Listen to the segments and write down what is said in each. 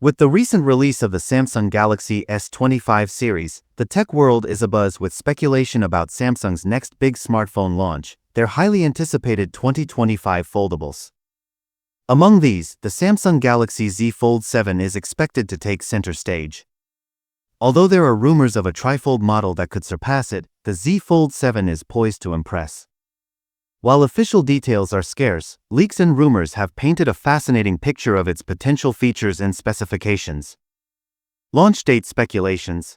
With the recent release of the Samsung Galaxy S25 series, the tech world is abuzz with speculation about Samsung's next big smartphone launch, their highly anticipated 2025 foldables. Among these, the Samsung Galaxy Z Fold 7 is expected to take center stage. Although there are rumors of a trifold model that could surpass it, the Z Fold 7 is poised to impress. While official details are scarce, leaks and rumors have painted a fascinating picture of its potential features and specifications. Launch date speculations.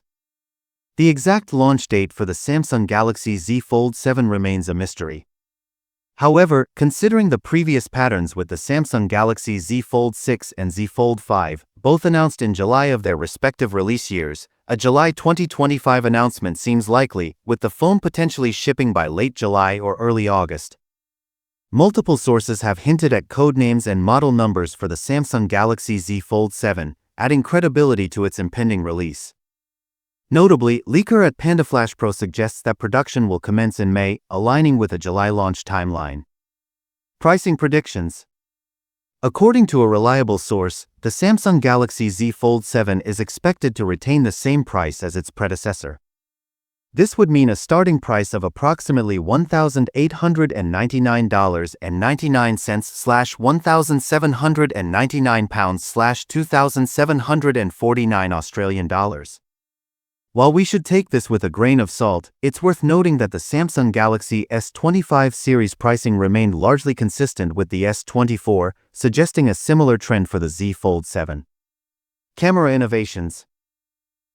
The exact launch date for the Samsung Galaxy Z Fold 7 remains a mystery. However, considering the previous patterns with the Samsung Galaxy Z Fold 6 and Z Fold 5, both announced in July of their respective release years, a July 2025 announcement seems likely, with the phone potentially shipping by late July or early August. Multiple sources have hinted at codenames and model numbers for the Samsung Galaxy Z Fold 7, adding credibility to its impending release. Notably, leaker at PandaFlash Pro suggests that production will commence in May, aligning with a July launch timeline. Pricing predictions. According to a reliable source, the Samsung Galaxy Z Fold 7 is expected to retain the same price as its predecessor. This would mean a starting price of approximately $1,899.99/£1,799/2,749 Australian dollars. While we should take this with a grain of salt, it's worth noting that the Samsung Galaxy S25 series pricing remained largely consistent with the S24, suggesting a similar trend for the Z Fold 7. Camera innovations.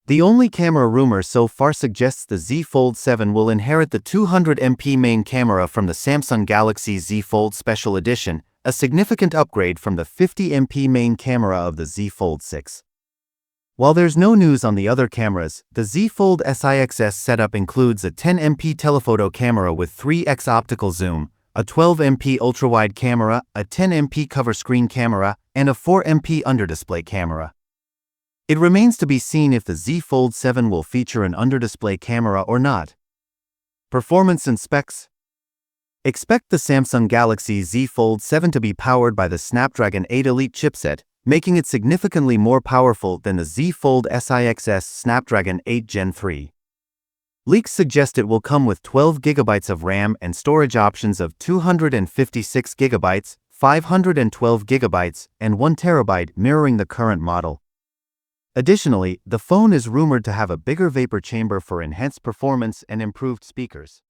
The only camera rumor so far suggests the Z Fold 7 will inherit the 200MP main camera from the Samsung Galaxy Z Fold Special Edition, a significant upgrade from the 50MP main camera of the Z Fold 6. While there's no news on the other cameras, the Z Fold SIXS setup includes a 10MP telephoto camera with 3x optical zoom, a 12MP ultrawide camera, a 10MP cover screen camera, and a 4MP underdisplay camera. It remains to be seen if the Z Fold 7 will feature an underdisplay camera or not. Performance and specs. Expect the Samsung Galaxy Z Fold 7 to be powered by the Snapdragon 8 Elite chipset, making it significantly more powerful than the Z Fold SIXS Snapdragon 8 Gen 3. Leaks suggest it will come with 12GB of RAM and storage options of 256GB, 512GB, and 1TB, mirroring the current model. Additionally, the phone is rumored to have a bigger vapor chamber for enhanced performance and improved speakers.